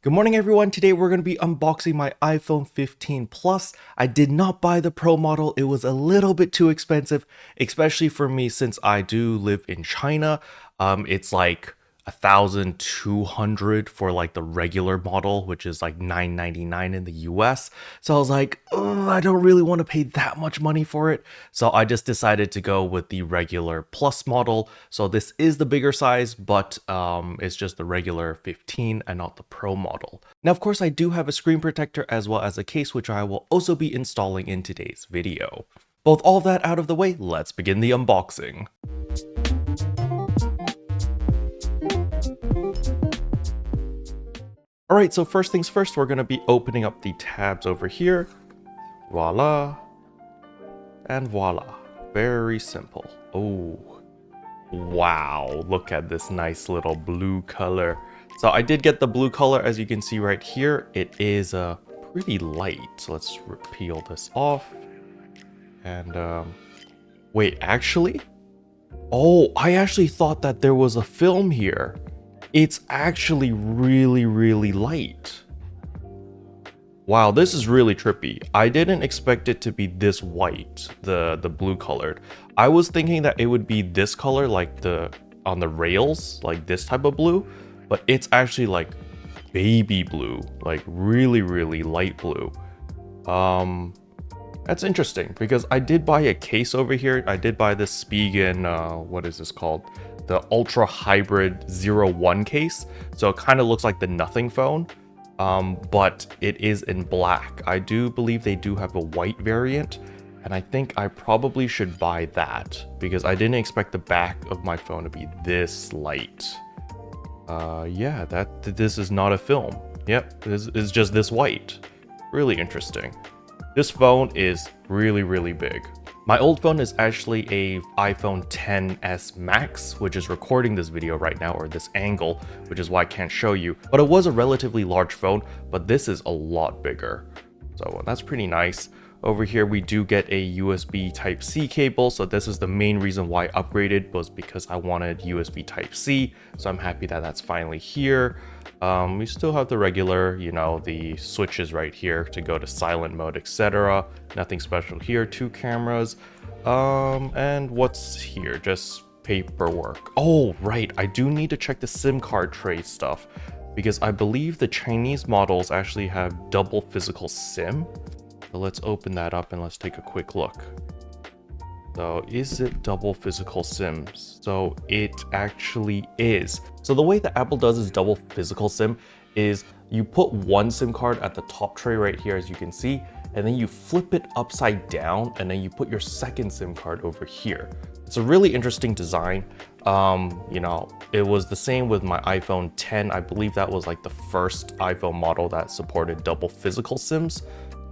Good morning everyone, today we're going to be unboxing my iPhone 15 Plus. I did not buy the Pro model, it was a little bit too expensive, especially for me since I do live in China. It's like 1,200 for like the regular model, which is like $999 in the US. So I was like, oh, I don't really want to pay that much money for it. So I just decided to go with the regular Plus model. So this is the bigger size, but it's just the regular 15 and not the Pro model. Now, of course, I do have a screen protector as well as a case, which I will also be installing in today's video. Both all of that out of the way, let's begin the unboxing. Alright, so first things first, we're going to be opening up the tabs over here. Voila. And voila. Very simple. Oh, wow. Look at this nice little blue color. So I did get the blue color, as you can see right here. It is pretty light. So let's peel this off. And wait, actually? Oh, I actually thought that there was a film here. It's actually really light. Wow, this is really trippy. I didn't expect it to be this white, the blue colored. I was thinking that it would be this color, like on the rails, like this type of blue, but it's actually like baby blue, like really light blue. That's interesting because I did buy a case over here. I did buy this Spigen, what is this called? The Ultra Hybrid 01 case. So it kind of looks like the Nothing phone, but it is in black. I do believe they do have a white variant, and I think I probably should buy that because I didn't expect the back of my phone to be this light. Yeah, this is not a film. Yep, this is just this white. Really interesting. This phone is really big. My old phone is actually a iPhone XS Max, which is recording this video right now, or this angle, which is why I can't show you. But it was a relatively large phone, but this is a lot bigger. So that's pretty nice. Over here, we do get a USB Type-C cable. So this is the main reason why I upgraded, was because I wanted USB Type-C. So I'm happy that that's finally here. We still have the regular, the switches right here to go to silent mode, etc. Nothing special here. 2 cameras. And what's here? Just paperwork. Oh, right. I do need to check the SIM card tray stuff because I believe the Chinese models actually have double physical SIM. So let's open that up and let's take a quick look. So is it double physical SIMs? So it actually is. So the way that Apple does is double physical SIM is you put one SIM card at the top tray right here, as you can see, and then you flip it upside down and then you put your second SIM card over here. It's a really interesting design. It was the same with my iPhone 10. I believe that was like the first iPhone model that supported double physical SIMs.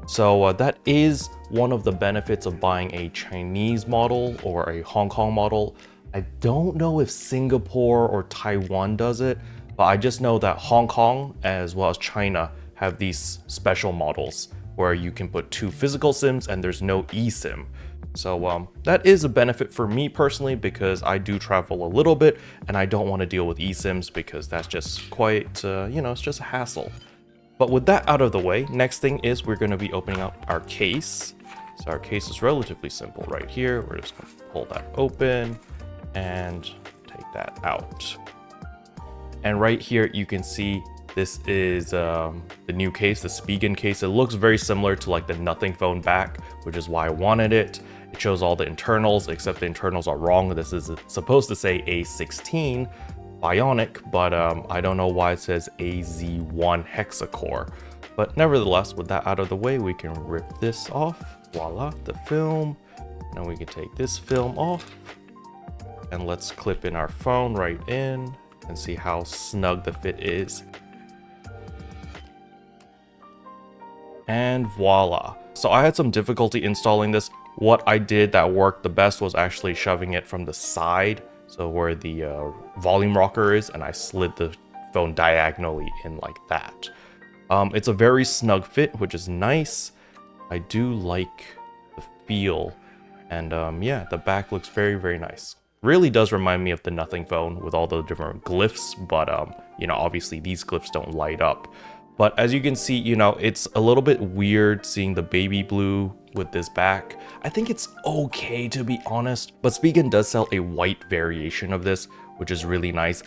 So that is one of the benefits of buying a Chinese model or a Hong Kong model. I don't know if Singapore or Taiwan does it, but I just know that Hong Kong as well as China have these special models where you can put 2 physical SIMs and there's no eSIM. So that is a benefit for me personally because I do travel a little bit and I don't want to deal with eSIMs because that's just quite, it's just a hassle. But with that out of the way, next thing is we're going to be opening up our case. So our case is relatively simple right here. We're just going to pull that open and take that out. And right here, you can see this is the new case, the Spigen case. It looks very similar to like the Nothing phone back, which is why I wanted it. It shows all the internals, except the internals are wrong. This is supposed to say A16. Bionic, but I don't know why it says AZ1 hexacore. But nevertheless, with that out of the way, we can rip this off. Voila, the film. Now we can take this film off and let's clip in our phone right in and see how snug the fit is. And voila. So I had some difficulty installing this. What I did that worked the best was actually shoving it from the side, so where the volume rocker is, and I slid the phone diagonally in like that. It's a very snug fit, which is nice. I do like the feel, and yeah, the back looks very nice. Really does remind me of the Nothing phone with all the different glyphs, but obviously these glyphs don't light up. But as you can see, you know, it's a little bit weird seeing the baby blue with this back. I think it's okay, to be honest, but Spigen does sell a white variation of this, which is really nice.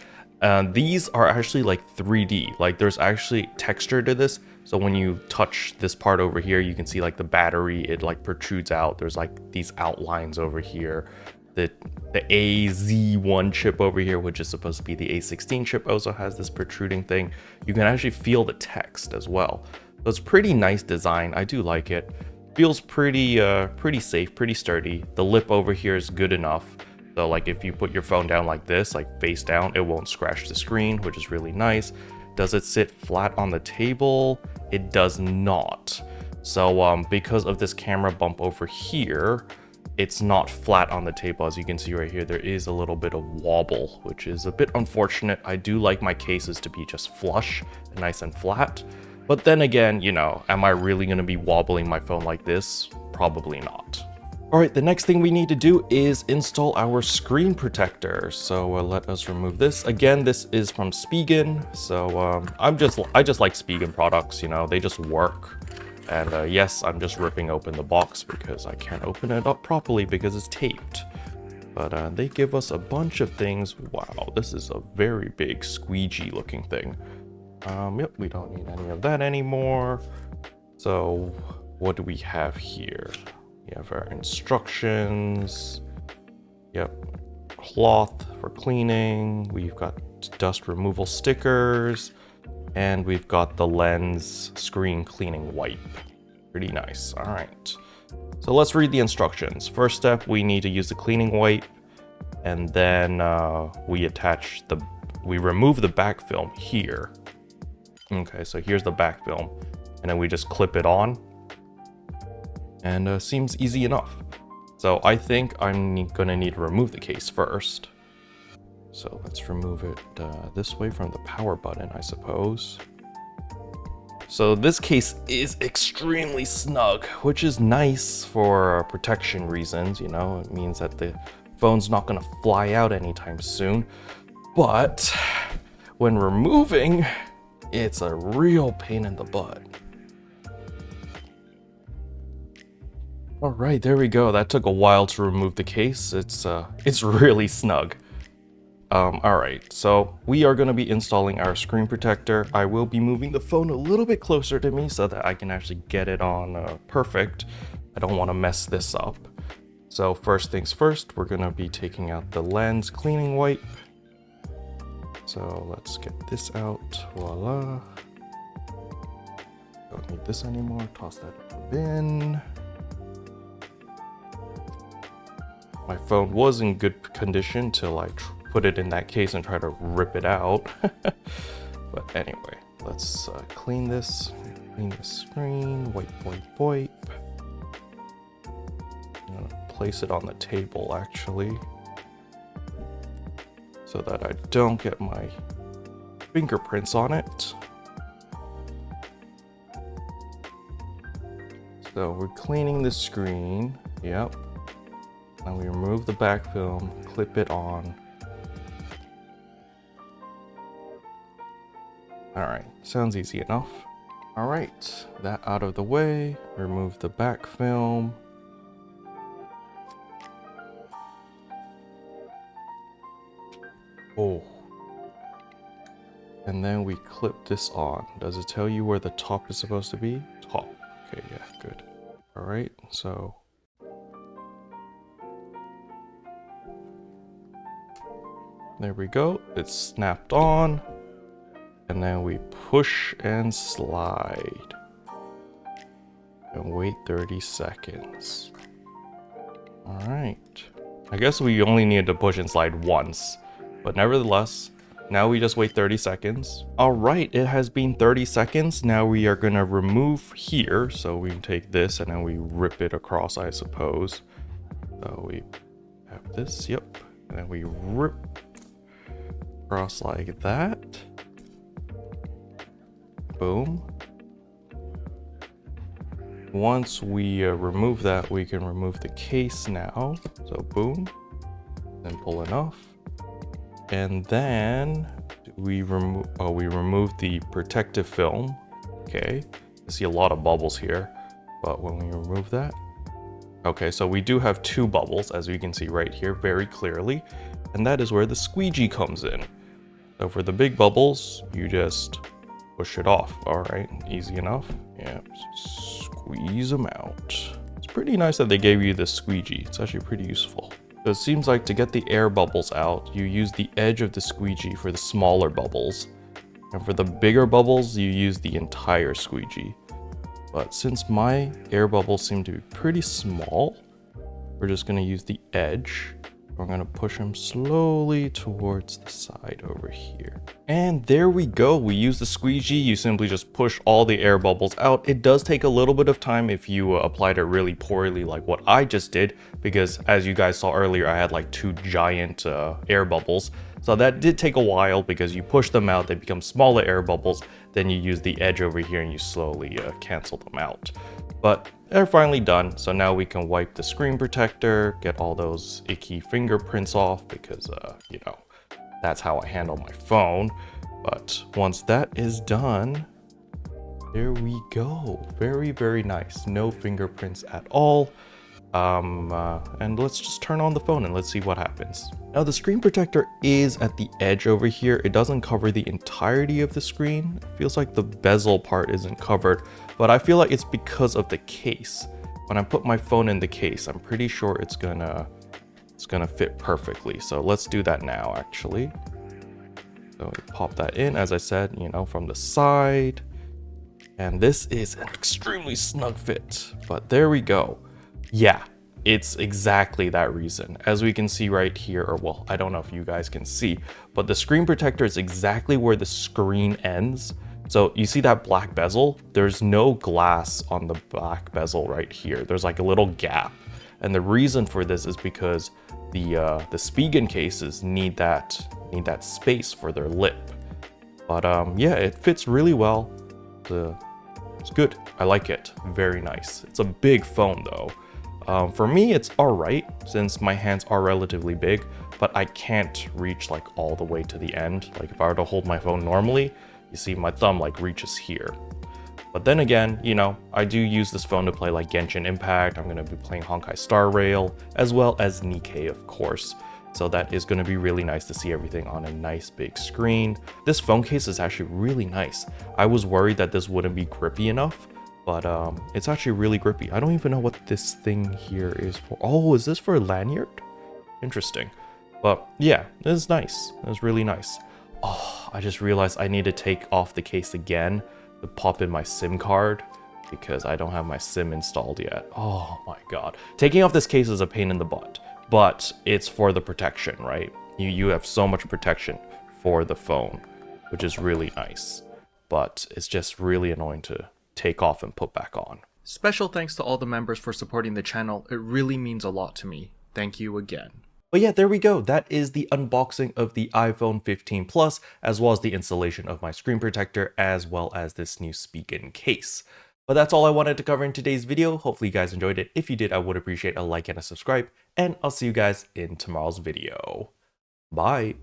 These are actually like 3D, like there's actually texture to this. So when you touch this part over here, you can see like the battery, it like protrudes out. There's like these outlines over here. The AZ1 chip over here, which is supposed to be the A16 chip, also has this protruding thing. You can actually feel the text as well. So it's pretty nice design. I do like it. Feels pretty safe, pretty sturdy. The lip over here is good enough. So like if you put your phone down like this, like face down, it won't scratch the screen, which is really nice. Does it sit flat on the table? It does not. So because of this camera bump over here, it's not flat on the table. As you can see right here, there is a little bit of wobble, which is a bit unfortunate. I do like my cases to be just flush and nice and flat. But then again, you know, am I really going to be wobbling my phone like this? Probably not. All right, the next thing we need to do is install our screen protector. So let us remove this. Again, this is from Spigen. So I just like Spigen products, you know, they just work. And yes, I'm just ripping open the box because I can't open it up properly because it's taped. But they give us a bunch of things. Wow, this is a very big squeegee looking thing. Yep, we don't need any of that anymore. So what do we have here? We have our instructions. Yep, cloth for cleaning. We've got dust removal stickers. And we've got the lens screen cleaning wipe. Pretty nice. All right. So let's read the instructions. First step, we need to use the cleaning wipe. And then we remove the back film here. Okay, so here's the back film. And then we just clip it on. And seems easy enough. So I think I'm gonna need to remove the case first. So let's remove it this way from the power button, I suppose. So this case is extremely snug, which is nice for protection reasons, you know. It means that the phone's not gonna fly out anytime soon. But when removing, it's a real pain in the butt. All right, there we go. That took a while to remove the case. It's really snug. All right, so we are going to be installing our screen protector. I will be moving the phone a little bit closer to me so that I can actually get it on perfect. I don't want to mess this up. So first things first, we're going to be taking out the lens cleaning wipe. So let's get this out. Voila. Don't need this anymore. Toss that in the bin. My phone was in good condition till I put it in that case and try to rip it out. But anyway, let's clean this. Clean the screen. Wipe, wipe, wipe. I'm gonna place it on the table actually, so that I don't get my fingerprints on it. So we're cleaning the screen. Yep. Now we remove the back film, clip it on. All right, sounds easy enough. All right, that out of the way, remove the back film. Oh. And then we clip this on. Does it tell you where the top is supposed to be? Top. Okay, yeah, good. All right, so there we go. It's snapped on. And then we push and slide. And wait 30 seconds. All right. I guess we only needed to push and slide once. But nevertheless, now we just wait 30 seconds. All right, it has been 30 seconds. Now we are gonna remove here. So we can take this and then we rip it across, I suppose. So we have this, yep. And then we rip across like that. Boom. Once we remove that, we can remove the case now. So boom, then pull it off. And then we remove the protective film. Okay, I see a lot of bubbles here, but when we remove that, okay, so we do have 2 bubbles, as you can see right here very clearly, and that is where the squeegee comes in. So for the big bubbles, you just push it off. All right, easy enough. Yeah, squeeze them out. It's pretty nice that they gave you this squeegee. It's actually pretty useful. So it seems like to get the air bubbles out, you use the edge of the squeegee for the smaller bubbles. And for the bigger bubbles, you use the entire squeegee. But since my air bubbles seem to be pretty small, we're just gonna use the edge. We're gonna push them slowly towards the side over here. And there we go. We use the squeegee. You simply just push all the air bubbles out. It does take a little bit of time if you applied it really poorly like what I just did, because as you guys saw earlier, I had like 2 giant air bubbles. So that did take a while because you push them out, they become smaller air bubbles, then you use the edge over here and you slowly cancel them out. But they're finally done, so now we can wipe the screen protector, get all those icky fingerprints off because, you know, that's how I handle my phone. But once that is done, there we go. Very, very nice. No fingerprints at all. And let's just turn on the phone and let's see what happens. Now the screen protector is at the edge over here. It doesn't cover the entirety of the screen. It feels like the bezel part isn't covered, but I feel like it's because of the case. When I put my phone in the case, I'm pretty sure it's gonna fit perfectly. So let's do that now, actually. So pop that in, as I said, you know, from the side. And this is an extremely snug fit, but there we go. Yeah, it's exactly that reason. As we can see right here, or well, I don't know if you guys can see, but the screen protector is exactly where the screen ends. So you see that black bezel? There's no glass on the black bezel right here. There's like a little gap. And the reason for this is because the Spigen cases need that space for their lip. But yeah, it fits really well. It's good. I like it. Very nice. It's a big phone though. For me, it's all right since my hands are relatively big, but I can't reach like all the way to the end. Like if I were to hold my phone normally, you see my thumb like reaches here. But then again, you know, I do use this phone to play like Genshin Impact. I'm going to be playing Honkai Star Rail, as well as Nikkei, of course. So that is going to be really nice to see everything on a nice big screen. This phone case is actually really nice. I was worried that this wouldn't be grippy enough, but it's actually really grippy. I don't even know what this thing here is for. Oh, is this for a lanyard? Interesting. But yeah, it is nice. It was really nice. Oh, I just realized I need to take off the case again to pop in my SIM card because I don't have my SIM installed yet. Oh my god. Taking off this case is a pain in the butt, but it's for the protection, right? You have so much protection for the phone, which is really nice. But it's just really annoying to take off and put back on. Special thanks to all the members for supporting the channel. It really means a lot to me. Thank you again. But yeah, there we go. That is the unboxing of the iPhone 15 Plus, as well as the installation of my screen protector, as well as this new Spigen case. But that's all I wanted to cover in today's video. Hopefully you guys enjoyed it. If you did, I would appreciate a like and a subscribe, and I'll see you guys in tomorrow's video. Bye.